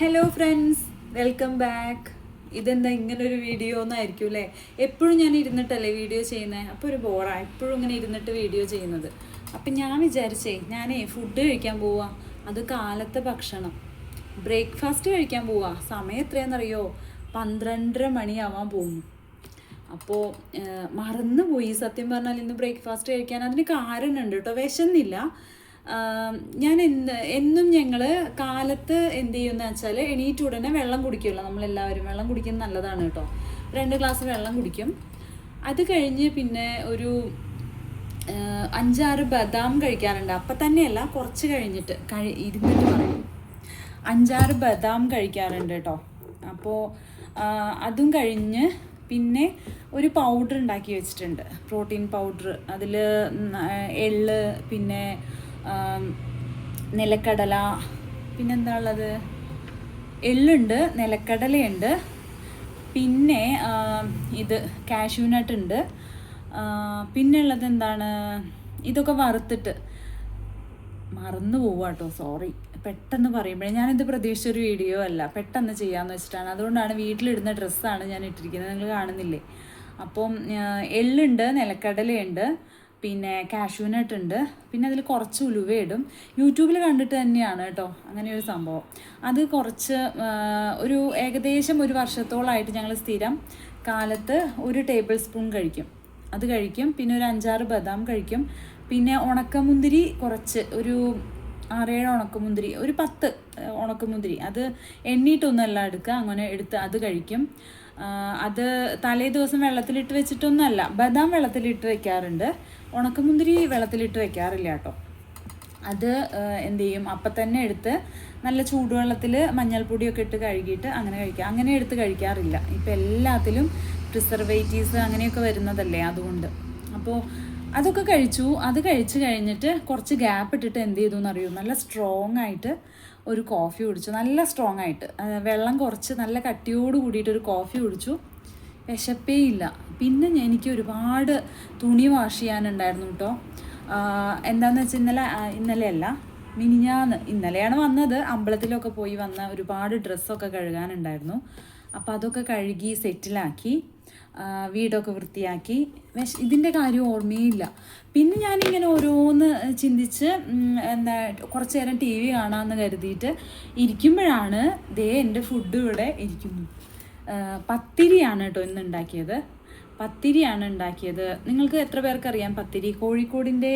Hello friends, welcome back. ഇതെന്താ ഇങ്ങനൊരു video ഒന്നായിരിക്കും അല്ലേ? എപ്പോഴും ഞാൻ ഇരുന്നിട്ടല്ലേ വീഡിയോ ചെയ്യുന്നത്. അപ്പോൾ ഒരു ബോറാണ് എപ്പോഴും ഇങ്ങനെ ഇരുന്നിട്ട് വീഡിയോ ചെയ്യുന്നത്. അപ്പം ഞാൻ വിചാരിച്ചേ ഞാനേ ഫുഡ് കഴിക്കാൻ പോവാ. അത് കാലത്തെ ഭക്ഷണം, ബ്രേക്ക്ഫാസ്റ്റ് കഴിക്കാൻ പോവാ. സമയം എത്രയാണെന്നറിയോ? 12:30 മണിയാവാൻ പോകുന്നു. അപ്പോൾ മറന്നുപോയി സത്യം പറഞ്ഞാൽ ഇന്ന് ബ്രേക്ക്ഫാസ്റ്റ് കഴിക്കാൻ. അതിന് കാരണമുണ്ട് കേട്ടോ, വിശന്നില്ല. ഞാൻ എന്നും ഞങ്ങൾ കാലത്ത് എന്ത് ചെയ്യുമെന്ന് വെച്ചാൽ എണീറ്റ് ഉടനെ വെള്ളം കുടിക്കുമല്ലോ. നമ്മളെല്ലാവരും വെള്ളം കുടിക്കുന്നത് നല്ലതാണ് കേട്ടോ. 2 ഗ്ലാസ് വെള്ളം കുടിക്കും. അത് കഴിഞ്ഞ് പിന്നെ ഒരു 5-6 ബദാം കഴിക്കാറുണ്ട്. അപ്പം തന്നെയല്ല, കുറച്ച് കഴിഞ്ഞിട്ട് ഇരുന്നിട്ട് പറയും. 5-6 ബദാം കഴിക്കാറുണ്ട് കേട്ടോ. അപ്പോൾ അതും കഴിഞ്ഞ് പിന്നെ ഒരു പൗഡർ ഉണ്ടാക്കി വെച്ചിട്ടുണ്ട്, പ്രോട്ടീൻ പൗഡർ. അതിൽ എള്ള്, പിന്നെ നിലക്കടല, പിന്നെന്താ ഉള്ളത്, എള്ളുണ്ട്, നിലക്കടലയുണ്ട്, പിന്നെ ഇത് കാഷ്യൂനട്ട് ഉണ്ട്. പിന്നെ ഉള്ളത് എന്താണ്, ഇതൊക്കെ വറുത്തിട്ട് മറന്നു പോവാട്ടോ, സോറി. പെട്ടെന്ന് പറയുമ്പോഴേ, ഞാനിത് പ്രതീക്ഷിച്ചൊരു വീഡിയോ അല്ല, പെട്ടെന്ന് ചെയ്യാമെന്ന് വെച്ചിട്ടാണ്. അതുകൊണ്ടാണ് വീട്ടിലിടുന്ന ഡ്രസ്സാണ് ഞാൻ ഇട്ടിരിക്കുന്നത്, നിങ്ങൾ കാണുന്നില്ലേ. അപ്പം എള്ളുണ്ട്, നിലക്കടലയുണ്ട്, പിന്നെ കാഷ്യൂനട്ട് ഉണ്ട്, പിന്നെ അതിൽ കുറച്ച് ഉലുവയിടും. യൂട്യൂബിൽ കണ്ടിട്ട് തന്നെയാണ് കേട്ടോ അങ്ങനെയൊരു സംഭവം. അത് കുറച്ച് ഒരു ഏകദേശം 1 വർഷത്തോളമായിട്ട് ഞങ്ങൾ സ്ഥിരം കാലത്ത് 1 ടേബിൾ സ്പൂൺ കഴിക്കും. അത് കഴിക്കും. പിന്നെ ഒരു 5-6 ബദാം കഴിക്കും. പിന്നെ ഉണക്കമുന്തിരി കുറച്ച്, ഒരു 6-7 ഉണക്കമുന്തിരി, ഒരു 10 ഉണക്കമുന്തിരി. അത് എണ്ണീട്ടൊന്നുമല്ല എടുക്കുക, അങ്ങനെ എടുത്ത് അത് കഴിക്കും. അത് തലേ ദിവസം വെള്ളത്തിലിട്ട് വെച്ചിട്ടൊന്നുമല്ല, ബദാം വെള്ളത്തിലിട്ട് വെക്കാറുണ്ട്, ഉണക്കമുന്തിരി വെള്ളത്തിലിട്ട് വെക്കാറില്ല കേട്ടോ. അത് എന്ത് ചെയ്യും, അപ്പം തന്നെ എടുത്ത് നല്ല ചൂടുവെള്ളത്തിൽ മഞ്ഞൾപ്പൊടിയൊക്കെ ഇട്ട് കഴുകിയിട്ട് അങ്ങനെ കഴിക്കുക. അങ്ങനെ എടുത്ത് കഴിക്കാറില്ല. ഇപ്പം എല്ലാത്തിലും പ്രിസർവേറ്റീവ്സ് അങ്ങനെയൊക്കെ വരുന്നതല്ലേ, അതുകൊണ്ട്. അപ്പോൾ അതൊക്കെ കഴിച്ചു. അത് കഴിച്ച് കഴിഞ്ഞിട്ട് കുറച്ച് ഗ്യാപ്പ് ഇട്ടിട്ട് എന്ത് ചെയ്തു എന്നറിയൂ, നല്ല സ്ട്രോങ് ആയിട്ട് ഒരു കോഫി കുടിച്ചു. നല്ല സ്ട്രോങ് ആയിട്ട് വെള്ളം കുറച്ച് നല്ല കട്ടിയോട് കൂടിയിട്ടൊരു കോഫി കുടിച്ചു. വിശപ്പേ ഇല്ല. പിന്നെ എനിക്ക് ഒരുപാട് തുണി വാഷ് ചെയ്യാനുണ്ടായിരുന്നു കേട്ടോ. എന്താണെന്ന് വെച്ചാൽ ഇന്നലെയല്ല, ഇന്നലെയാണ് വന്നത്. അമ്പലത്തിലൊക്കെ പോയി വന്ന ഒരുപാട് ഡ്രസ്സൊക്കെ കഴുകാനുണ്ടായിരുന്നു. അപ്പോൾ അതൊക്കെ കഴുകി സെറ്റിലാക്കി, വീടൊക്കെ വൃത്തിയാക്കി. ഇതിൻ്റെ കാര്യം ഓർമ്മയില്ല. പിന്നെ ഞാനിങ്ങനെ ഓരോന്ന് ചിന്തിച്ച് കുറച്ച് നേരം TV കാണാമെന്ന് കരുതിയിട്ട് ഇരിക്കുമ്പോഴാണ് എൻ്റെ ഫുഡ് ഇവിടെ ഇരിക്കുന്നു. പത്തിരിയാണ് കേട്ടോ ഇന്ന് ഉണ്ടാക്കിയത്. പത്തിരിയാണ് ഉണ്ടാക്കിയത്. നിങ്ങൾക്ക് എത്ര പേർക്കറിയാം പത്തിരി? കോഴിക്കോടിൻ്റെ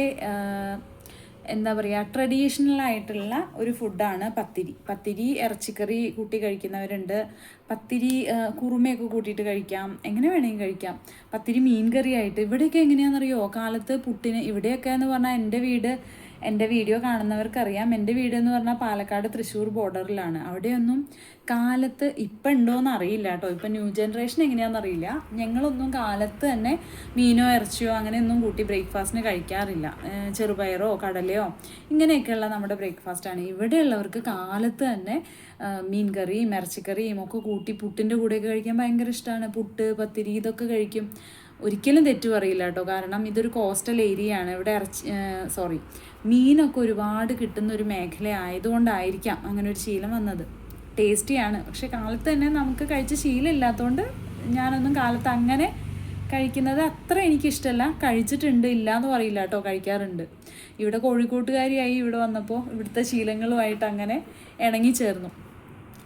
എന്താ പറയുക, ട്രഡീഷണൽ ആയിട്ടുള്ള ഒരു ഫുഡാണ് പത്തിരി. പത്തിരി ഇറച്ചിക്കറി കൂട്ടി കഴിക്കുന്നവരുണ്ട്, പത്തിരി കുറുമയൊക്കെ കൂട്ടിയിട്ട് കഴിക്കാം, എങ്ങനെ വേണമെങ്കിൽ കഴിക്കാം. പത്തിരി മീൻ കറിയായിട്ട്. ഇവിടെയൊക്കെ എങ്ങനെയാണെന്നറിയോ, കാലത്ത് പുട്ടിന്. ഇവിടെയൊക്കെ എന്ന് പറഞ്ഞാൽ എൻ്റെ വീഡിയോ കാണുന്നവർക്കറിയാം, എൻ്റെ വീട് എന്ന് പറഞ്ഞാൽ പാലക്കാട് തൃശ്ശൂർ ബോർഡറിലാണ്. അവിടെയൊന്നും കാലത്ത് ഇപ്പം ഉണ്ടോയെന്ന് അറിയില്ല കേട്ടോ. ഇപ്പം ന്യൂ ജനറേഷൻ എങ്ങനെയാണെന്ന് അറിയില്ല. ഞങ്ങളൊന്നും കാലത്ത് തന്നെ മീനോ ഇറച്ചിയോ അങ്ങനെയൊന്നും കൂട്ടി ബ്രേക്ക്ഫാസ്റ്റിന് കഴിക്കാറില്ല. ചെറുപയറോ കടലയോ ഇങ്ങനെയൊക്കെയുള്ള നമ്മുടെ ബ്രേക്ക്ഫാസ്റ്റാണ്. ഇവിടെയുള്ളവർക്ക് കാലത്ത് തന്നെ മീൻ കറിയും ഇറച്ചിക്കറിയും ഒക്കെ കൂട്ടി പുട്ടിൻ്റെ കൂടെയൊക്കെ കഴിക്കാൻ ഭയങ്കര ഇഷ്ടമാണ്. പുട്ട്, പത്തിരി ഇതൊക്കെ കഴിക്കും. ഒരിക്കലും തെറ്റു പറയില്ല കേട്ടോ. കാരണം ഇതൊരു കോസ്റ്റൽ ഏരിയ ആണ്. ഇവിടെ മീനൊക്കെ ഒരുപാട് കിട്ടുന്ന ഒരു മേഖല ആയതുകൊണ്ടായിരിക്കാം അങ്ങനെ ഒരു ശീലം വന്നത്. ടേസ്റ്റിയാണ്, പക്ഷെ കാലത്ത് തന്നെ നമുക്ക് കഴിച്ച ശീലം ഇല്ലാത്തതുകൊണ്ട് ഞാനൊന്നും കാലത്ത് അങ്ങനെ കഴിക്കുന്നത് അത്ര എനിക്കിഷ്ടമല്ല. കഴിച്ചിട്ടുണ്ട്, ഇല്ല എന്ന് പറയില്ല കേട്ടോ, കഴിക്കാറുണ്ട്. ഇവിടെ കോഴിക്കോട്ടുകാരിയായി ഇവിടെ വന്നപ്പോൾ ഇവിടുത്തെ ശീലങ്ങളുമായിട്ട് അങ്ങനെ ഇണങ്ങിച്ചേർന്നു.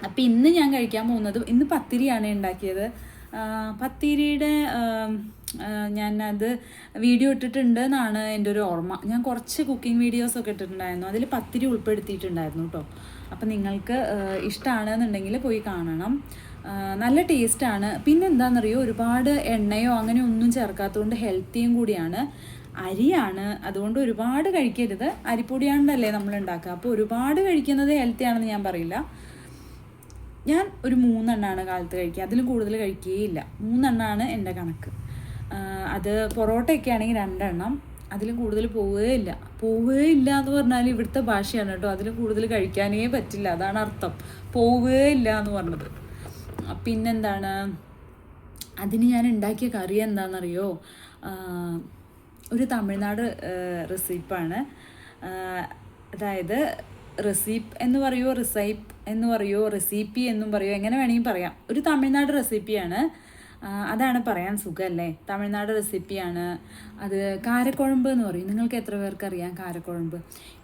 അപ്പം ഇന്ന് ഞാൻ കഴിക്കാൻ പോകുന്നത്, ഇന്ന് പത്തിരിയാണ് ഉണ്ടാക്കിയത്. പത്തിരിയുടെ ഞാനത് വീഡിയോ ഇട്ടിട്ടുണ്ട് എന്നാണ് എൻ്റെ ഒരു ഓർമ്മ. ഞാൻ കുറച്ച് കുക്കിംഗ് വീഡിയോസൊക്കെ ഇട്ടിട്ടുണ്ടായിരുന്നു, അതിൽ പത്തിരി ഉൾപ്പെടുത്തിയിട്ടുണ്ടായിരുന്നു കേട്ടോ. അപ്പം നിങ്ങൾക്ക് ഇഷ്ടമാണെന്നുണ്ടെങ്കിൽ പോയി കാണണം. നല്ല ടേസ്റ്റാണ്. പിന്നെ എന്താണെന്നറിയോ, ഒരുപാട് എണ്ണയോ അങ്ങനെ ഒന്നും ചേർക്കാത്തതുകൊണ്ട് ഹെൽത്തിയും കൂടിയാണ്. അരിയാണ്, അതുകൊണ്ട് ഒരുപാട് കഴിക്കരുത്. അരിപ്പൊടിയാണ്ടല്ലേ നമ്മൾ ഉണ്ടാക്കുക. അപ്പോൾ ഒരുപാട് കഴിക്കുന്നത് ഹെൽത്തി ആണെന്ന് ഞാൻ പറയില്ല. ഞാൻ ഒരു 3 എണ്ണമാണ് കാലത്ത് കഴിക്കുക, അതിലും കൂടുതൽ കഴിക്കുകയില്ല. 3 എണ്ണമാണ് എൻ്റെ കണക്ക്. അത് പൊറോട്ടയൊക്കെ ആണെങ്കിൽ 2 എണ്ണം, അതിലും കൂടുതൽ പോവുകയില്ല എന്ന് പറഞ്ഞാൽ ഇവിടുത്തെ ഭാഷയാണ് കേട്ടോ. അതിലും കൂടുതൽ കഴിക്കാനേ പറ്റില്ല, അതാണ് അർത്ഥം. പോവുകയില്ല എന്ന് പറഞ്ഞത്. പിന്നെന്താണ്, അതിന് ഞാൻ ഉണ്ടാക്കിയ കറി എന്താണെന്നറിയോ, ഒരു തമിഴ്നാട് റെസിപ്പാണ്. അതായത് റെസിപ്പ് എന്ന് പറയുമോ, റിസൈപ്പ് എന്ന് പറയുമോ, റെസിപ്പി എന്നും പറയുമോ, എങ്ങനെ വേണമെങ്കിൽ പറയാം. ഒരു തമിഴ്നാട് റെസിപ്പിയാണ്. അതാണ് പറയാൻ സുഖമല്ലേ. തമിഴ്നാട് റെസിപ്പിയാണ് അത്. കാരക്കുഴമ്പ് എന്ന് പറയും. നിങ്ങൾക്ക് എത്ര പേർക്കറിയാം കാരക്കുഴമ്പ്?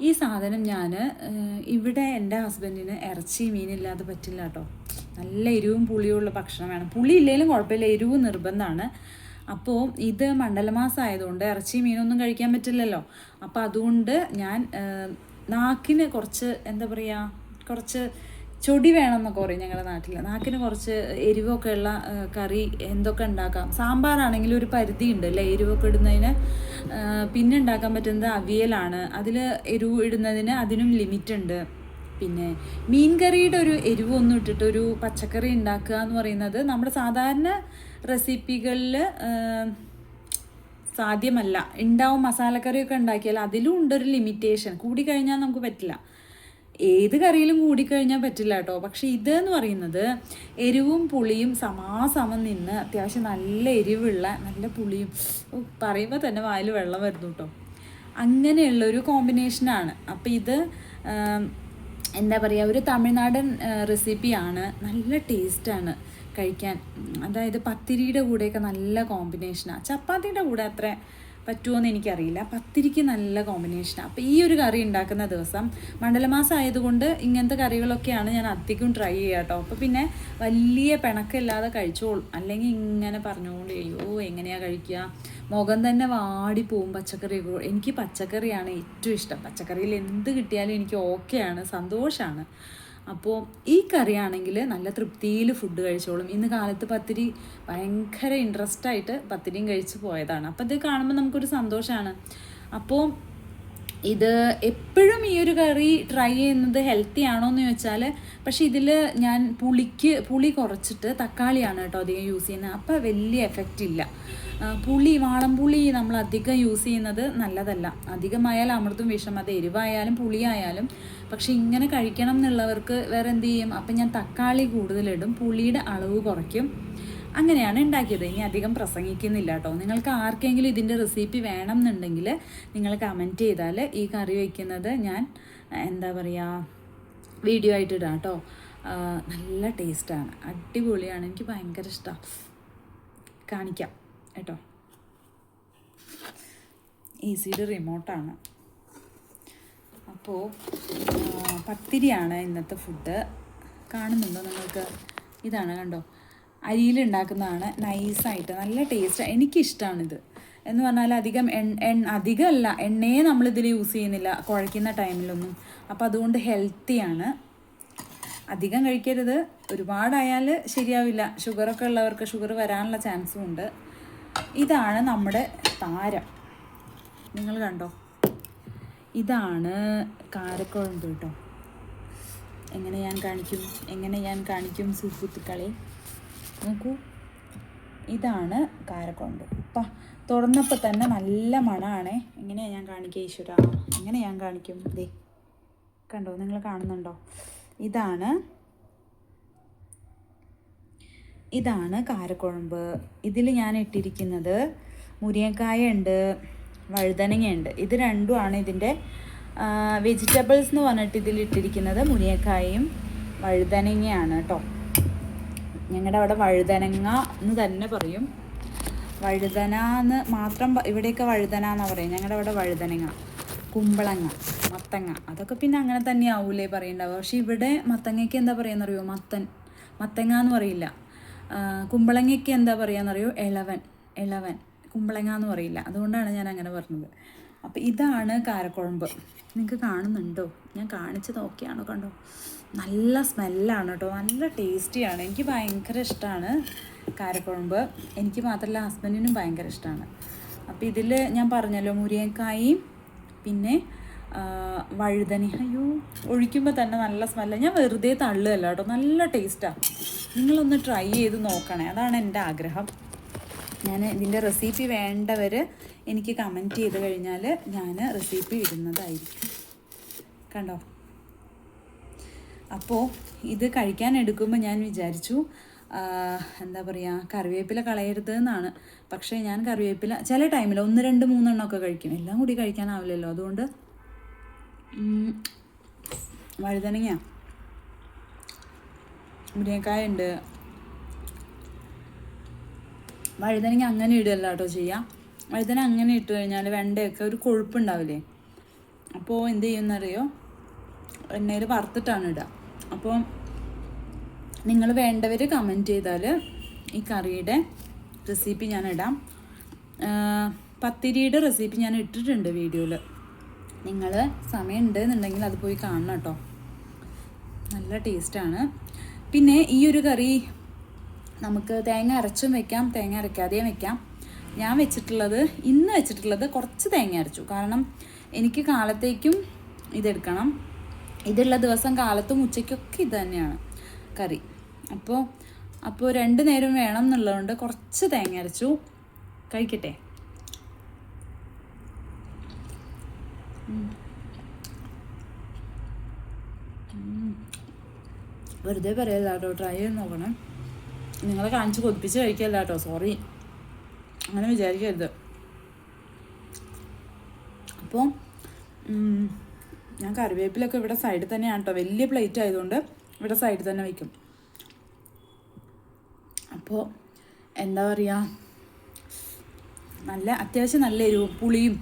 ഈ സാധനം ഞാൻ ഇവിടെ എൻ്റെ ഹസ്ബൻഡിന് ഇറച്ചി മീനില്ലാതെ പറ്റില്ല കേട്ടോ. നല്ല എരിവും പുളിയുള്ള ഭക്ഷണം വേണം. പുളി ഇല്ലെങ്കിലും കുഴപ്പമില്ല, എരിവ് നിർബന്ധമാണ്. അപ്പോൾ ഇത് മണ്ഡലമാസം ആയതുകൊണ്ട് ഇറച്ചി മീനൊന്നും കഴിക്കാൻ പറ്റില്ലല്ലോ. അപ്പോൾ അതുകൊണ്ട് ഞാൻ നാക്കിന് കുറച്ച് എന്താ പറയുക, കുറച്ച് ചൊടി വേണം എന്നൊക്കെ പറയും ഞങ്ങളുടെ നാട്ടിൽ. നാക്കിന് കുറച്ച് എരിവൊക്കെ ഉള്ള കറി എന്തൊക്കെ ഉണ്ടാക്കാം. സാമ്പാറാണെങ്കിൽ ഒരു പരിധി ഉണ്ട് അല്ലേ എരിവൊക്കെ ഇടുന്നതിന്. പിന്നെ ഉണ്ടാക്കാൻ പറ്റുന്നത് അവിയലാണ്. അതിൽ എരിവ് ഇടുന്നതിന് അതിനും ലിമിറ്റ് ഉണ്ട്. പിന്നെ മീൻ കറിയുടെ ഒരു എരിവൊന്നും ഇട്ടിട്ട് ഒരു പച്ചക്കറി ഉണ്ടാക്കുക എന്ന് പറയുന്നത് നമ്മുടെ സാധാരണ റെസിപ്പികളിൽ സാധ്യമല്ല. ഉണ്ടാവും, മസാലക്കറിയൊക്കെ ഉണ്ടാക്കിയാൽ അതിലും ഉണ്ടൊരു ലിമിറ്റേഷൻ. കൂടിക്കഴിഞ്ഞാൽ നമുക്ക് പറ്റില്ല. ഏത് കറിയിലും കൂടിക്കഴിഞ്ഞാൽ പറ്റില്ല കേട്ടോ. പക്ഷെ ഇതെന്ന് പറയുന്നത് എരിവും പുളിയും സമാസമം നിന്ന് അത്യാവശ്യം നല്ല എരിവുള്ള നല്ല പുളിയും, പറയുമ്പോൾ തന്നെ വായിൽ വെള്ളം വരുന്നു കേട്ടോ. അങ്ങനെയുള്ളൊരു കോമ്പിനേഷനാണ്. അപ്പോൾ ഇത് എന്താ പറയുക, ഒരു തമിഴ്നാടൻ റെസിപ്പിയാണ്. നല്ല ടേസ്റ്റാണ് കഴിക്കാൻ. അതായത് പത്തിരിയുടെ കൂടെയൊക്കെ നല്ല കോമ്പിനേഷനാണ്. ചപ്പാത്തിയുടെ കൂടെ അത്ര പറ്റുമോയെന്ന് എനിക്കറിയില്ല. പത്തിരിക്ക് നല്ല കോമ്പിനേഷനാണ്. അപ്പോൾ ഈ ഒരു കറി ഉണ്ടാക്കുന്ന ദിവസം മണ്ഡലമാസം ആയതുകൊണ്ട് ഇങ്ങനത്തെ കറികളൊക്കെയാണ് ഞാൻ അധികം ട്രൈ ചെയ്യുക കേട്ടോ. അപ്പോൾ പിന്നെ വലിയ പിണക്കമില്ലാതെ കഴിച്ചോളും. അല്ലെങ്കിൽ ഇങ്ങനെ പറഞ്ഞുകൊണ്ട് അയ്യോ എങ്ങനെയാണ് കഴിക്കുക, മുഖം തന്നെ വാടിപ്പോവും. പച്ചക്കറിയൊക്കെ എനിക്ക് പച്ചക്കറിയാണ് ഏറ്റവും ഇഷ്ടം. പച്ചക്കറിയിൽ എന്ത് കിട്ടിയാലും എനിക്ക് ഓക്കെയാണ്, സന്തോഷമാണ്. അപ്പോൾ ഈ കറിയാണെങ്കിൽ നല്ല തൃപ്തിയിൽ ഫുഡ് കഴിച്ചോളും. ഇന്ന് കാലത്ത് പത്തിരി ഭയങ്കര ഇൻട്രസ്റ്റായിട്ട് പത്തിരിയും കഴിച്ച് പോയതാണ്. അപ്പോൾ ഇത് കാണുമ്പോൾ നമുക്കൊരു സന്തോഷമാണ്. അപ്പോൾ ഇത് എപ്പോഴും ഈ ഒരു കറി ട്രൈ ചെയ്യുന്നത് ഹെൽത്തി ആണോ എന്ന് ചോദിച്ചാൽ, പക്ഷേ ഇതിൽ ഞാൻ പുളി കുറച്ചിട്ട് തക്കാളിയാണ് കേട്ടോ അധികം യൂസ് ചെയ്യുന്നത്. അപ്പോൾ വലിയ എഫക്റ്റ് ഇല്ല. വാളംപുളി നമ്മൾ അധികം യൂസ് ചെയ്യുന്നത് നല്ലതല്ല. അധികമായാലും അമൃതും വിഷം. അത് എരിവായാലും പുളിയായാലും. പക്ഷെ ഇങ്ങനെ കഴിക്കണം എന്നുള്ളവർക്ക് വേറെ എന്ത് ചെയ്യും, അപ്പം ഞാൻ തക്കാളി കൂടുതലിടും, പുളിയുടെ അളവ് കുറയ്ക്കും. അങ്ങനെയാണ് ഉണ്ടാക്കിയത്. ഇനി അധികം പ്രസംഗിക്കുന്നില്ല കേട്ടോ. നിങ്ങൾക്ക് ആർക്കെങ്കിലും ഇതിൻ്റെ റെസിപ്പി വേണം എന്നുണ്ടെങ്കിൽ നിങ്ങൾ കമൻറ്റ് ചെയ്താൽ ഈ കറി വയ്ക്കുന്നത് ഞാൻ എന്താ പറയുക വീഡിയോ ആയിട്ട് ഇടാം കേട്ടോ. നല്ല ടേസ്റ്റാണ്, അടിപൊളിയാണ്. എനിക്ക് ഭയങ്കര ഇഷ്ടമാണ്. കാണിക്കാം കേട്ടോ. ഈസിയുടെ റിമോട്ടാണ്. അപ്പോൾ പത്തിരിയാണ് ഇന്നത്തെ ഫുഡ്. കാണുന്നുണ്ടോ നിങ്ങൾക്ക്? ഇതാണ് കണ്ടോ, അരിയിലുണ്ടാക്കുന്നതാണ്. നൈസായിട്ട് നല്ല ടേസ്റ്റ്. എനിക്കിഷ്ടമാണിത്. എന്ന് പറഞ്ഞാൽ അധികം അധികമല്ല, എണ്ണയെ നമ്മളിതിൽ യൂസ് ചെയ്യുന്നില്ല കുഴയ്ക്കുന്ന ടൈമിലൊന്നും. അപ്പോൾ അതുകൊണ്ട് ഹെൽത്തിയാണ്. അധികം കഴിക്കരുത്, ഒരുപാടായാൽ ശരിയാവില്ല. ഷുഗറൊക്കെ ഉള്ളവർക്ക് ഷുഗർ വരാനുള്ള ചാൻസും ഉണ്ട്. ഇതാണ് നമ്മുടെ താരം. നിങ്ങൾ കണ്ടോ, ഇതാണ് കാരക്കുഴമ്പ് കേട്ടോ. എങ്ങനെ ഞാൻ കാണിക്കും സുഹൃത്തുക്കളെ, നോക്കൂ. ഇതാണ് കാരക്കുഴമ്പ്. തുറന്നപ്പോൾ തന്നെ നല്ല മണമാണേ. എങ്ങനെയാണ് ഞാൻ കാണിക്കുക ഈശ്വര, എങ്ങനെ ഞാൻ കാണിക്കും? ദേ കണ്ടോ, നിങ്ങൾ കാണുന്നുണ്ടോ? ഇതാണ് കാരക്കുഴമ്പ്. ഇതിൽ ഞാൻ ഇട്ടിരിക്കുന്നത് മുരിങ്ങക്കായ ഉണ്ട്, വഴുതനങ്ങയുണ്ട്. ഇത് രണ്ടുമാണ് ഇതിൻ്റെ വെജിറ്റബിൾസ് എന്ന് പറഞ്ഞിട്ട് ഇതിലിട്ടിരിക്കുന്നത്. മുരിങ്ങക്കായയും വഴുതനങ്ങയാണ് കേട്ടോ. ഞങ്ങളുടെ അവിടെ വഴുതനങ്ങ എന്ന് തന്നെ പറയും. വഴുതന എന്ന് മാത്രം, ഇവിടെയൊക്കെ വഴുതന എന്നാണ് പറയും. ഞങ്ങളുടെ അവിടെ വഴുതനങ്ങ, കുമ്പളങ്ങ, മത്തങ്ങ, അതൊക്കെ പിന്നെ അങ്ങനെ തന്നെ ആവൂലേ പറയണ്ടാവുക. പക്ഷെ ഇവിടെ മത്തങ്ങയ്ക്ക് എന്താ പറയുകയെന്നറിയോ? മത്തങ്ങ എന്ന് പറയില്ല. കുമ്പളങ്ങയ്ക്ക് എന്താ പറയുകയെന്നറിയോ? ഇളവൻ. കുമ്പളങ്ങ എന്ന് പറയില്ല. അതുകൊണ്ടാണ് ഞാൻ അങ്ങനെ പറഞ്ഞത്. അപ്പോൾ ഇതാണ് കാരക്കുഴമ്പ്. നിങ്ങൾക്ക് കാണുന്നുണ്ടോ? ഞാൻ കാണിച്ചത് ഓക്കെയാണോ? കണ്ടോ, നല്ല സ്മെല്ലാണ് കേട്ടോ, നല്ല ടേസ്റ്റിയാണ്. എനിക്ക് ഭയങ്കര ഇഷ്ടമാണ് കാരക്കുഴമ്പ്. എനിക്ക് മാത്രമല്ല ഹസ്ബൻഡിനും ഭയങ്കര ഇഷ്ടമാണ്. അപ്പോൾ ഇതിൽ ഞാൻ പറഞ്ഞല്ലോ മുരിങ്ങക്കായും പിന്നെ വഴുതന. അയ്യോ, ഒഴിക്കുമ്പോൾ തന്നെ നല്ല സ്മെല്ല്. ഞാൻ വെറുതെ തള്ളുകയല്ല കേട്ടോ, നല്ല ടേസ്റ്റാണ്. നിങ്ങളൊന്ന് ട്രൈ ചെയ്ത് നോക്കണേ, അതാണ് എൻ്റെ ആഗ്രഹം. ഞാൻ ഇതിൻ്റെ റെസിപ്പി വേണ്ടവർ എനിക്ക് കമൻറ്റ് ചെയ്ത് കഴിഞ്ഞാൽ ഞാൻ റെസിപ്പി ഇടുന്നതായിരിക്കും. കണ്ടോ. അപ്പോൾ ഇത് കഴിക്കാൻ എടുക്കുമ്പോൾ ഞാൻ വിചാരിച്ചു എന്താ പറയുക, കറിവേപ്പില കളയരുത് എന്നാണ്. പക്ഷേ ഞാൻ കറിവേപ്പില ചില ടൈമിൽ 1, 2, 3 എണ്ണമൊക്കെ കഴിക്കും. എല്ലാം കൂടി കഴിക്കാനാവില്ലല്ലോ. അതുകൊണ്ട് വഴുതനങ്ങ, മുരിങ്ങക്കായ ഉണ്ട്. വഴുതനങ്ങ അങ്ങനെ ഇടുകയല്ല കേട്ടോ ചെയ്യാം. വഴുതന അങ്ങനെ ഇട്ട് കഴിഞ്ഞാൽ വെണ്ടയൊക്കെ ഒരു കൊഴുപ്പുണ്ടാവില്ലേ, അപ്പോൾ എന്ത് ചെയ്യുമെന്നറിയോ, എണ്ണയിൽ വറുത്തിട്ടാണ് ഇടുക. അപ്പോൾ നിങ്ങൾ വേണ്ടവർ കമൻറ്റ് ചെയ്താൽ ഈ കറിയുടെ റെസിപ്പി ഞാൻ ഇടാം. പത്തിരിയുടെ റെസിപ്പി ഞാൻ ഇട്ടിട്ടുണ്ട് വീഡിയോയിൽ. നിങ്ങൾ സമയം ഉണ്ടെന്നുണ്ടെങ്കിൽ അത് പോയി കാണണം കേട്ടോ, നല്ല ടേസ്റ്റാണ്. പിന്നെ ഈ ഒരു കറി നമുക്ക് തേങ്ങ അരച്ചും വെക്കാം, തേങ്ങ അരയ്ക്കാതെയും വെക്കാം. ഞാൻ ഇന്ന് വെച്ചിട്ടുള്ളത് കുറച്ച് തേങ്ങ അരച്ചു, കാരണം എനിക്ക് കാലത്തേക്കും ഇതെടുക്കണം. ഇതുള്ള ദിവസം കാലത്തും ഉച്ചയ്ക്കൊക്കെ ഇത് തന്നെയാണ് കറി. അപ്പോൾ 2 നേരം വേണം എന്നുള്ളതുകൊണ്ട് കുറച്ച് തേങ്ങ അരച്ചു. കഴിക്കട്ടെ. വെറുതെ പറയല്ല കേട്ടോ, ട്രൈ ചെയ്ത് നോക്കണം. നിങ്ങളെ കാണിച്ച് കൊതിപ്പിച്ച് കഴിക്കല്ല കേട്ടോ, സോറി, അങ്ങനെ വിചാരിക്കരുത്. അപ്പോൾ ഞാൻ കറിവേപ്പിലൊക്കെ ഇവിടെ സൈഡിൽ തന്നെയാണ് കേട്ടോ, വലിയ പ്ലേറ്റ് ആയതുകൊണ്ട് ഇവിടെ സൈഡിൽ തന്നെ വയ്ക്കും. അപ്പോൾ എന്താ പറയുക, അത്യാവശ്യം നല്ല എരിവും പുളിയും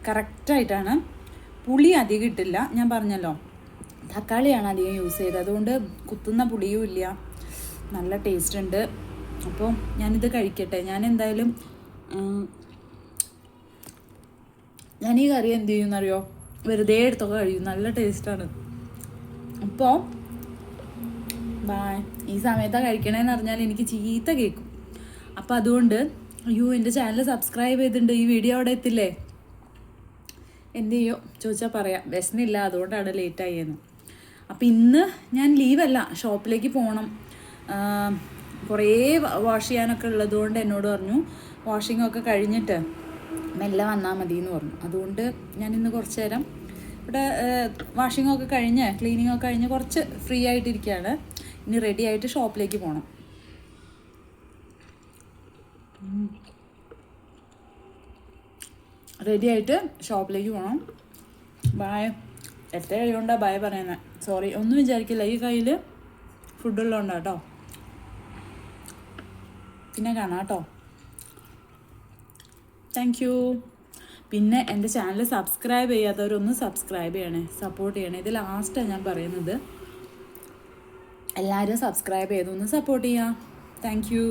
കറക്റ്റായിട്ടാണ്. പുളി അധികം ഇട്ടില്ല, ഞാൻ പറഞ്ഞല്ലോ തക്കാളിയാണ് അധികം യൂസ് ചെയ്തത്, അതുകൊണ്ട് കുത്തുന്ന പുളിയും ഇല്ല, നല്ല ടേസ്റ്റ് ഉണ്ട്. അപ്പോൾ ഞാനിത് കഴിക്കട്ടെ. ഞാൻ എന്തായാലും ഞാൻ ഈ കറി എന്ത് ചെയ്യുമെന്നറിയോ, വെറുതെ എടുത്തൊക്കെ കഴിയും, നല്ല ടേസ്റ്റാണ്. അപ്പോൾ ബായ്. ഈ സമയത്താണ് കഴിക്കണേന്ന് പറഞ്ഞാൽ എനിക്ക് ചീത്ത കേൾക്കും. അപ്പോൾ അതുകൊണ്ട് അയ്യോ എൻ്റെ ചാനൽ സബ്സ്ക്രൈബ് ചെയ്തിട്ടുണ്ട്, ഈ വീഡിയോ അവിടെ എത്തില്ലേ, എന്ത് ചെയ്യോ ചോദിച്ചാൽ പറയാം, വിശന്നില്ല അതുകൊണ്ടാണ് ലേറ്റായെന്ന്. അപ്പോൾ ഇന്ന് ഞാൻ ലീവല്ല, ഷോപ്പിലേക്ക് പോകണം. കുറേ വാഷ് ചെയ്യാനൊക്കെ ഉള്ളതുകൊണ്ട് എന്നോട് പറഞ്ഞു വാഷിങ്ങൊക്കെ കഴിഞ്ഞിട്ട് മെല്ലെ വന്നാൽ മതി എന്ന് പറഞ്ഞു. അതുകൊണ്ട് ഞാനിന്ന് കുറച്ച് നേരം ഇവിടെ വാഷിങ്ങൊക്കെ കഴിഞ്ഞ് ക്ലീനിങ്ങൊക്കെ കഴിഞ്ഞ് കുറച്ച് ഫ്രീ ആയിട്ടിരിക്കുകയാണ്. ഇനി റെഡി ആയിട്ട് ഷോപ്പിലേക്ക് പോകണം. റെഡി ആയിട്ട് ഷോപ്പിലേക്ക് പോകണം. ബായ്. എത്ര കഴിയുകൊണ്ടാണ് ബായ് പറയുന്നത്, സോറി, ഒന്നും വിചാരിക്കില്ല, ഈ കയ്യിൽ ഫുഡുള്ളതുകൊണ്ടാണ് കേട്ടോ. പിന്നെ കാണാം കേട്ടോ. Thank you. പിന്നെ എൻ്റെ ചാനൽ സബ്സ്ക്രൈബ് ചെയ്യാത്തവരൊന്ന് സബ്സ്ക്രൈബ് ചെയ്യണേ, സപ്പോർട്ട് ചെയ്യണേ. ഇത് ലാസ്റ്റാണ് ഞാൻ പറയുന്നത്. എല്ലാവരും സബ്സ്ക്രൈബ് ചെയ്തൊന്ന് സപ്പോർട്ട് ചെയ്യാം. Thank you.